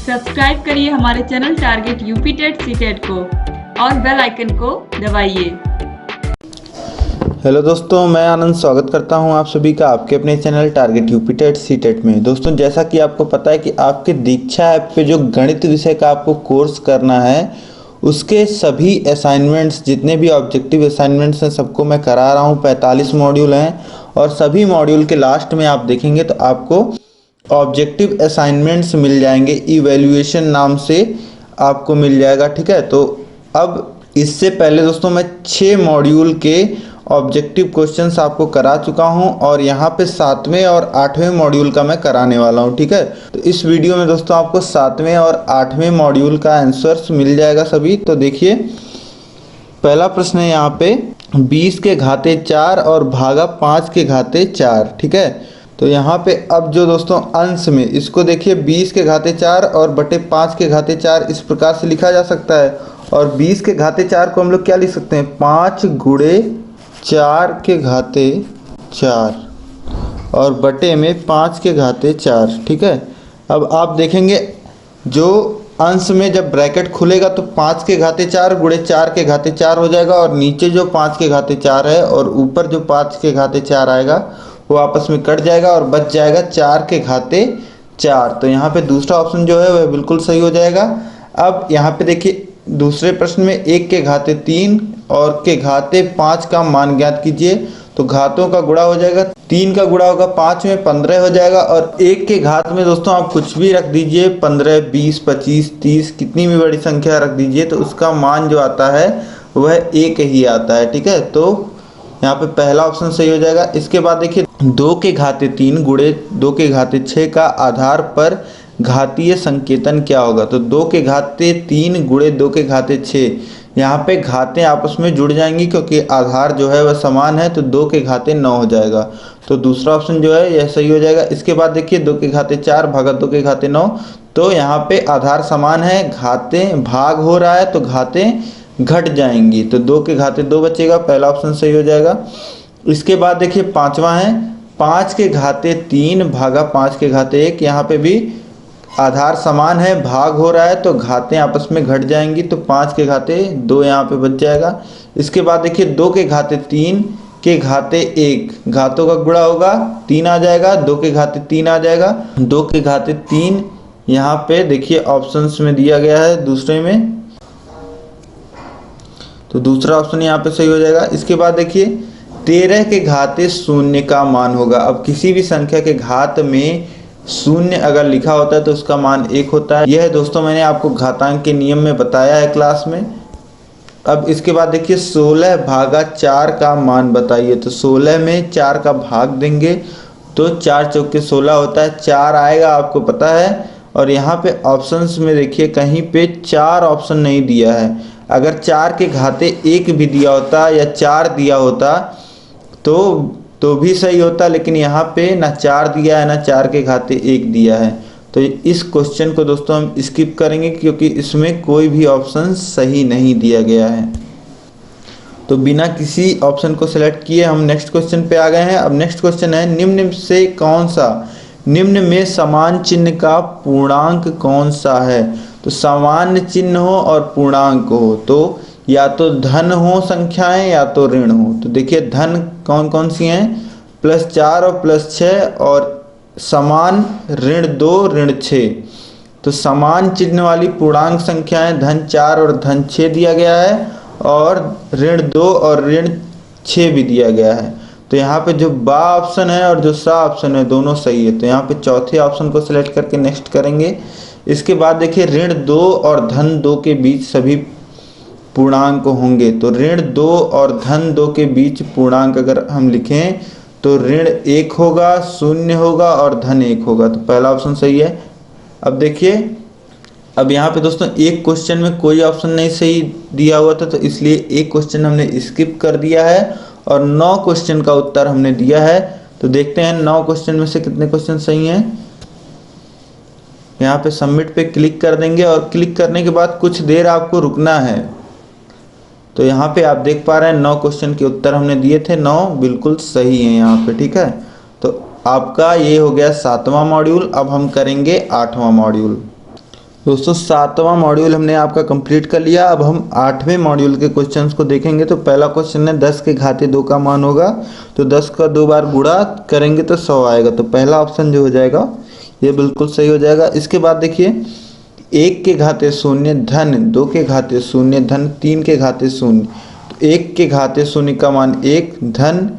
Subscribe करिए हमारे channel target UP TET CTET को और बेल आइकन को दबाइए। हेलो दोस्तों, मैं आनंद स्वागत करता हूं आप सभी का आपके अपने channel target UP TET CTET में। दोस्तों, जैसा कि आपको पता है कि आपके दीक्षा ऐप पे जो गणित विषय का आपको कोर्स करना है, उसके सभी असाइनमेंट्स, जितने भी ऑब्जेक्टिव असाइनमेंट्स हैं, सबको मैं करा रहा हूं। 45 मॉड्यूल हैं और सभी मॉड्यूल के लास्ट में आप देखेंगे तो आपको ऑब्जेक्टिव असाइनमेंट्स मिल जाएंगे, इवैल्यूएशन नाम से आपको मिल जाएगा। ठीक है, तो अब इससे पहले दोस्तों मैं 6 मॉड्यूल के ऑब्जेक्टिव क्वेश्चंस आपको करा चुका हूं और यहाँ पे 7वें और 8वें मॉड्यूल का मैं कराने वाला हूं। ठीक है, तो इस वीडियो में दोस्तों आपको 7वें और 8वें मॉड्यूल का आंसर्स मिल जाएगा सभी। तो देखिए, पहला प्रश्न है यहाँ पे 20 के घाते 4 और भागा 5 के घाते 4। ठीक है, तो यहाँ पे अब जो दोस्तों अंश में इसको देखिए, 20 के घाते 4 और बटे 5 के घाते 4 इस प्रकार से लिखा जा सकता है। और 20 के घाते 4 को हम लोग क्या लिख सकते हैं, 5 गुणे 4 के घाते 4 और बटे में 5 के घाते 4। ठीक है, अब आप देखेंगे जो अंश में जब ब्रैकेट खुलेगा तो 5 के घाते 4 गुणे 4 के घाते 4 हो जाएगा और नीचे जो 5 के घाते 4 है और ऊपर जो 5 के घाते 4 आएगा वो आपस में कट जाएगा और बच जाएगा 4 के घाते 4। तो यहाँ पे दूसरा ऑप्शन जो है वह बिल्कुल सही हो जाएगा। अब यहाँ पे देखिए, दूसरे प्रश्न में 1 के घाते 3 और के घाते 5 का मान ज्ञात कीजिए। तो घातों का गुणा हो जाएगा, 3 का गुणा होगा 5 में 15 हो जाएगा और 1 के घात में दोस्तों आप कुछ भी रख दीजिए, 15, 20, 25, 30, कितनी भी बड़ी संख्या रख दीजिए तो उसका मान जो आता है वह 1 ही आता है। ठीक है, तो यहाँ पे पहला ऑप्शन सही हो जाएगा। इसके बाद देखिए, 2 के घाते 3 गुणे 2 के घाते 6 का आधार पर घातीय संकेतन क्या होगा। तो 2 के घाते 3 गुणे 2 के घाते 6, यहाँ पे घातें आपस में जुड़ जाएंगी क्योंकि आधार जो है वह समान है, तो 2 के घाते 9 हो जाएगा। तो दूसरा ऑप्शन जो है यह सही हो जाएगा। इसके बाद देखिए, 2 के घाते 4 भागा 2 के घाते 9, तो यहाँ पे आधार समान है, घातें भाग हो रहा है तो घातें घट जाएंगी, तो 2 के घाते 2 बचेगा, पहला ऑप्शन सही हो जाएगा। इसके बाद देखिए, 5वां है 5 के घाते 3 भागा 5 के घाते 1, यहाँ पे भी आधार समान है, भाग हो रहा है तो घातें आपस में घट जाएंगी, तो 5 के घाते 2 यहाँ पे बच जाएगा। इसके बाद देखिए, 2 के घाते 3 के घाते 1, घातों का गुणा होगा 3 आ जाएगा, 2 के घाते 3 आ जाएगा, 2 के घाते 3 यहाँ पे देखिए ऑप्शंस में दिया गया है दूसरे में, तो दूसरा ऑप्शन यहाँ पे सही हो जाएगा। इसके बाद देखिए, 13 के घाते 0 का मान होगा। अब किसी भी संख्या के घात में 0 अगर लिखा होता है तो उसका मान 1 होता है। यह दोस्तों मैंने आपको घातांक के नियम में बताया है क्लास में। अब इसके बाद देखिए, 16 भागा 4 का मान बताइए। तो 16 में 4 का भाग देंगे तो 4 चौके 16 होता है, 4 आएगा आपको पता है। और यहाँ पे ऑप्शंस में देखिए, कहीं पे 4 ऑप्शन नहीं दिया है। अगर 4 के घाते 1 भी दिया होता या 4 दिया होता तो भी सही होता, लेकिन यहाँ पे ना 4 दिया है ना 4 के घाते 1 दिया है। तो इस क्वेश्चन को दोस्तों हम स्किप करेंगे क्योंकि इसमें कोई भी ऑप्शन सही नहीं दिया गया है। तो बिना किसी ऑप्शन को सिलेक्ट किए हम नेक्स्ट क्वेश्चन पे आ गए हैं। अब नेक्स्ट क्वेश्चन है, निम्न से कौन सा, निम्न में समान चिन्ह का पूर्णांक कौन सा है। तो समान चिन्ह हो और पूर्णांक हो तो या तो धन हो संख्याएं या तो ऋण हो। तो देखिए, धन कौन कौन सी हैं, +4 और +6, और समान ऋण 2 ऋण 6। तो समान चिन्ह वाली पूर्णांक संख्याएं धन 4 और धन 6 दिया गया है और ऋण 2 और ऋण 6 भी दिया गया है। तो यहाँ पे जो बा ऑप्शन है और जो सा ऑप्शन है दोनों सही है, तो यहाँ पे चौथे ऑप्शन को सिलेक्ट करके नेक्स्ट करेंगे। इसके बाद देखिए, ऋण 2 और धन 2 के बीच सभी पूर्णांक होंगे। तो ऋण 2 और धन 2 के बीच पूर्णांक अगर हम लिखें तो ऋण 1 होगा, 0 होगा और धन 1 होगा, तो पहला ऑप्शन सही है। अब देखिए, अब यहाँ पे दोस्तों एक क्वेश्चन में कोई ऑप्शन नहीं सही दिया हुआ था, तो इसलिए एक क्वेश्चन हमने स्किप कर दिया है और 9 क्वेश्चन का उत्तर हमने दिया है। तो देखते हैं 9 क्वेश्चन में से कितने क्वेश्चन सही हैं। यहाँ पे सबमिट पे क्लिक कर देंगे और क्लिक करने के बाद कुछ देर आपको रुकना है। तो यहाँ पे आप देख पा रहे हैं 9 क्वेश्चन के उत्तर हमने दिए थे, 9 बिल्कुल सही हैं यहाँ पे। ठीक है, तो आपका ये हो गया 7वां मॉड्यूल। अब हम करेंगे 8वां मॉड्यूल। दोस्तों 7वां मॉड्यूल हमने आपका कंप्लीट कर लिया। अब हम 8वें मॉड्यूल के क्वेश्चंस को देखेंगे। तो पहला क्वेश्चन है 10 के घाते 2 का मान होगा, तो 10 का 2 बार गुणा करेंगे तो 100 आएगा। तो पहला ऑप्शन जो हो जाएगा ये बिल्कुल सही हो जाएगा। इसके बाद देखिए 1 के घाते 0 धन 2 के घाते 0 धन 3 के घाते 0। तो 1 के घाते 0 का मान 1 धन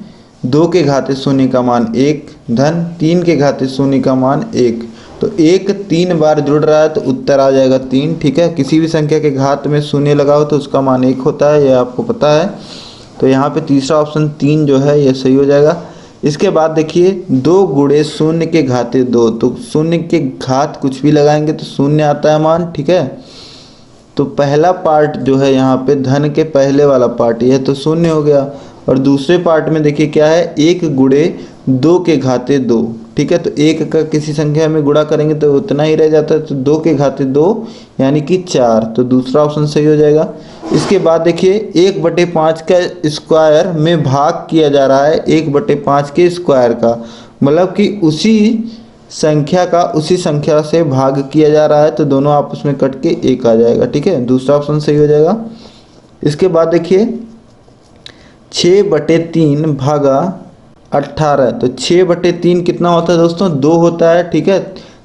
2 के घाते 0 का मान 1 धन 3 के घाते 0 का मान 1। तो 1 3 बार जुड़ रहा है तो उत्तर आ जाएगा 3। ठीक है, किसी भी संख्या के घात में 0 लगाओ तो उसका मान 1 होता है, यह आपको पता है। तो यहाँ पे तीसरा ऑप्शन 3 जो है ये सही हो जाएगा। इसके बाद देखिए 2 गुणे 0 के घाते 2, तो 0 के घात कुछ भी लगाएंगे तो 0 आता है मान। ठीक है, तो पहला पार्ट जो है यहाँ पे धन के पहले वाला पार्ट ये तो 0 हो गया। और दूसरे पार्ट में देखिए क्या है 1 गुणे 2 के घाते 2। ठीक है, तो 1 का किसी संख्या में गुणा करेंगे तो उतना ही रह जाता है, तो 2 के घाते 2 यानी कि 4। तो दूसरा ऑप्शन सही हो जाएगा। इसके बाद देखिए 1/5 का स्क्वायर में भाग किया जा रहा है 1/5 के स्क्वायर का, मतलब कि उसी संख्या का उसी संख्या से भाग किया जा रहा है, तो दोनों आपस में कट के 1 आ जाएगा। ठीक है, दूसरा ऑप्शन सही हो जाएगा। इसके बाद देखिए 6/3 भागा 18, तो 6/3 कितना होता है दोस्तों 2 होता है। ठीक है,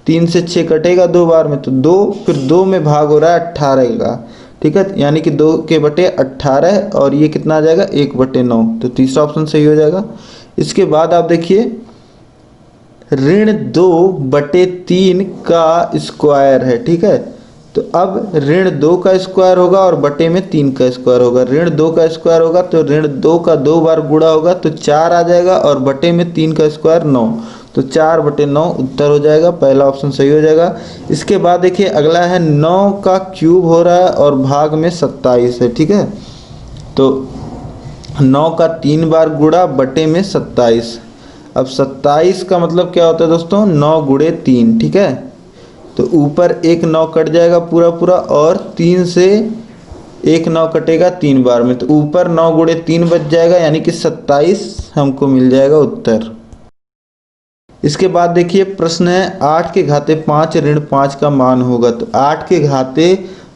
3 से 6 कटेगा 2 बार में, तो 2 फिर 2 में भाग हो रहा है 18 का। ठीक है, यानी कि 2 के बटे 18 और ये कितना आ जाएगा 1/9। तो तीसरा ऑप्शन सही हो जाएगा। इसके बाद आप देखिए ऋण 2/3 का स्क्वायर है। ठीक है, तो अब ऋण 2 का स्क्वायर होगा और बटे में 3 का स्क्वायर होगा। ऋण 2 का स्क्वायर होगा तो ऋण 2 का 2 बार गुणा होगा तो 4 आ जाएगा और बटे में 3 का स्क्वायर 9, तो 4/9 उत्तर हो जाएगा। पहला ऑप्शन सही हो जाएगा। इसके बाद देखिए अगला है 9 का क्यूब हो रहा है और भाग में 27 है। ठीक है, तो 9 का 3 बार गुणा बटे में 27। अब 27 का मतलब क्या होता है दोस्तों 9 गुणे 3। ठीक है, तो ऊपर एक 9 कट जाएगा पूरा पूरा और 3 से एक 9 कटेगा 3 बार में, तो ऊपर 9 गुणे 3 बच जाएगा, यानी कि 27 हमको मिल जाएगा उत्तर। इसके बाद देखिए प्रश्न है 8 के घाते 5 ऋण 5 का मान होगा। तो 8 के घाते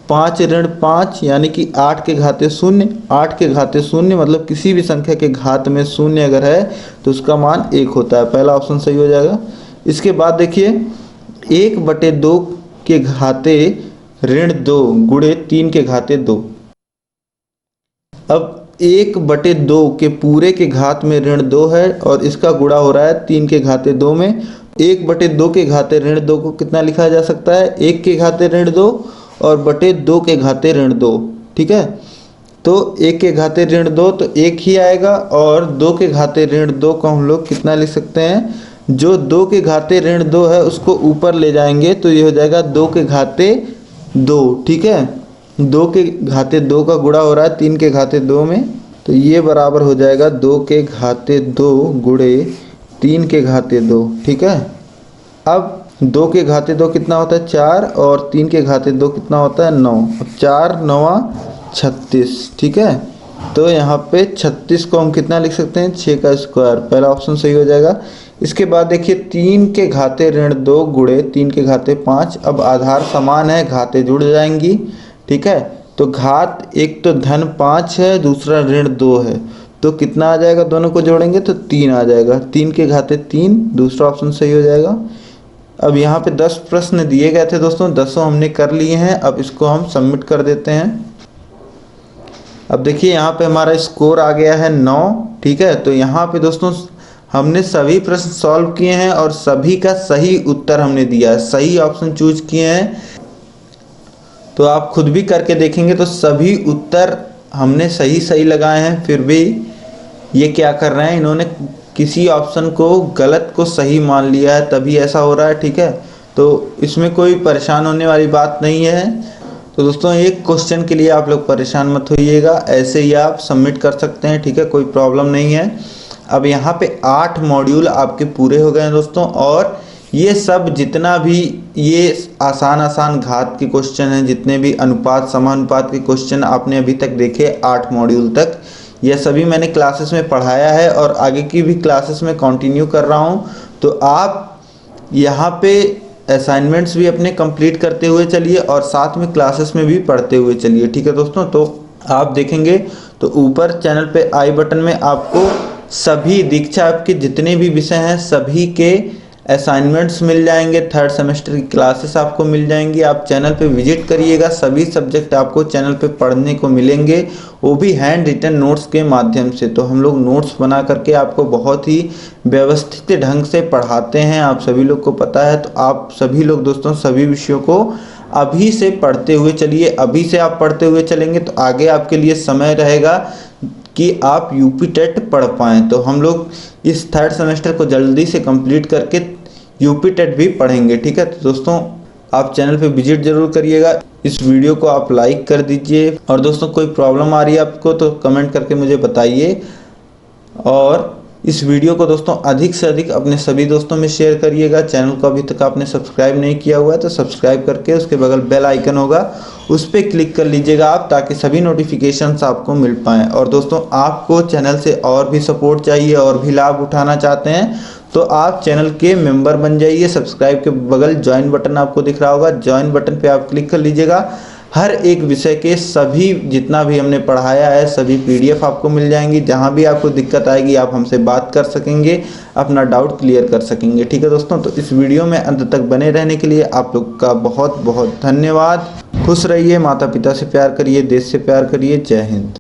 5 ऋण 5 यानी कि 8 के घाते 0। 8 के घाते 0 मतलब किसी भी संख्या के घात में 0 अगर है तो उसका मान 1 होता है। पहला ऑप्शन सही हो जाएगा। इसके बाद देखिए 1/2 के घाते ऋण 2 गुणे 3 के घाते 2। अब 1/2 के पूरे के घात में ऋण 2 है और इसका गुणा हो रहा है 3 के घाते 2 में। 1/2 के घाते ऋण 2 को कितना लिखा जा सकता है 1 के घाते ऋण 2 और बटे 2 के घाते ऋण 2। ठीक है, तो 1 के घाते ऋण 2 तो 1 ही आएगा और 2 के घाते ऋण 2 को हम लोग कितना लिख सकते हैं, जो 2 के घाते ऋण 2 है उसको ऊपर ले जाएंगे तो ये हो जाएगा 2 के घाते 2। ठीक है, 2 के घाते 2 का गुणा हो रहा है 3 के घाते 2 में, तो ये बराबर हो जाएगा 2 के घाते 2 गुणे 3 के घाते 2। ठीक है, अब 2 के घाते 2 कितना होता है 4 और 3 के घाते 2 कितना होता है 9। अब 4 9 36। ठीक है, तो यहाँ पे 36 को हम कितना लिख सकते हैं 6 का स्क्वायर। पहला ऑप्शन सही हो जाएगा। इसके बाद देखिए 3 के घाते ऋण 2 गुणे 3 के घाते 5। अब आधार समान है, घाते जुड़ जाएंगी। ठीक है, तो घात एक तो धन 5 है, दूसरा ऋण 2 है, तो कितना आ जाएगा दोनों को जोड़ेंगे तो 3 आ जाएगा। 3 के घाते 3, दूसरा ऑप्शन सही हो जाएगा। अब यहाँ पे 10 प्रश्न दिए गए थे दोस्तों, 10 हमने कर लिए हैं। अब इसको हम सबमिट कर देते हैं। अब देखिए यहाँ पे हमारा स्कोर आ गया है 9। ठीक है, तो यहाँ पे दोस्तों हमने सभी प्रश्न सॉल्व किए हैं और सभी का सही उत्तर हमने दिया है, सही ऑप्शन चूज किए हैं। तो आप खुद भी करके देखेंगे तो सभी उत्तर हमने सही लगाए हैं। फिर भी ये क्या कर रहे हैं, इन्होंने किसी ऑप्शन को गलत को सही मान लिया है, तभी ऐसा हो रहा है। ठीक है, तो इसमें कोई परेशान होने वाली बात नहीं है। तो दोस्तों एक क्वेश्चन के लिए आप लोग परेशान मत होइएगा, ऐसे ही आप सबमिट कर सकते हैं। ठीक है, कोई प्रॉब्लम नहीं है। अब यहाँ पे 8 मॉड्यूल आपके पूरे हो गए हैं दोस्तों, और ये सब जितना भी ये आसान घात के क्वेश्चन हैं, जितने भी अनुपात समानुपात के क्वेश्चन आपने अभी तक देखे 8 मॉड्यूल तक, यह सभी मैंने क्लासेस में पढ़ाया है और आगे की भी क्लासेस में कंटिन्यू कर रहा हूँ। तो आप यहाँ पे असाइनमेंट्स भी अपने कंप्लीट करते हुए चलिए और साथ में क्लासेस में भी पढ़ते हुए चलिए। ठीक है दोस्तों, तो आप देखेंगे तो ऊपर चैनल पे आई बटन में आपको सभी दीक्षा ऐप के जितने भी विषय हैं सभी के असाइनमेंट्स मिल जाएंगे, थर्ड सेमेस्टर की क्लासेस आपको मिल जाएंगी। आप चैनल पे विजिट करिएगा, सभी सब्जेक्ट आपको चैनल पे पढ़ने को मिलेंगे, वो भी हैंड रिटन नोट्स के माध्यम से। तो हम लोग नोट्स बना करके आपको बहुत ही व्यवस्थित ढंग से पढ़ाते हैं, आप सभी लोग को पता है। तो आप सभी लोग दोस्तों सभी विषयों को अभी से पढ़ते हुए चलिए। अभी से आप पढ़ते हुए चलेंगे तो आगे आपके लिए समय रहेगा कि आप यूपी टेट पढ़ पाएँ। तो हम लोग इस थर्ड सेमेस्टर को जल्दी से कंप्लीट करके यूपी टेट भी पढ़ेंगे। ठीक है, तो दोस्तों आप चैनल पे विजिट जरूर करिएगा, इस वीडियो को आप लाइक कर दीजिए और दोस्तों कोई प्रॉब्लम आ रही है आपको तो कमेंट करके मुझे बताइए। और इस वीडियो को दोस्तों अधिक से अधिक अपने सभी दोस्तों में शेयर करिएगा। चैनल को अभी तक आपने सब्सक्राइब नहीं किया हुआ है तो सब्सक्राइब करके उसके बगल बेल आइकन होगा उस पर क्लिक कर लीजिएगा आप, ताकि सभी नोटिफिकेशंस आपको मिल पाएँ। और दोस्तों आपको चैनल से और भी सपोर्ट चाहिए और भी लाभ उठाना चाहते हैं तो आप चैनल के मेंबर बन जाइए। सब्सक्राइब के बगल ज्वाइन बटन आपको दिख रहा होगा, ज्वाइन बटन पे आप क्लिक कर लीजिएगा। हर एक विषय के सभी जितना भी हमने पढ़ाया है सभी PDF आपको मिल जाएंगी। जहाँ भी आपको दिक्कत आएगी आप हमसे बात कर सकेंगे, अपना डाउट क्लियर कर सकेंगे। ठीक है दोस्तों, तो इस वीडियो में अंत तक बने रहने के लिए आप लोग का बहुत बहुत धन्यवाद। खुश रहिए, माता पिता से प्यार करिए, देश से प्यार करिए। जय हिंद।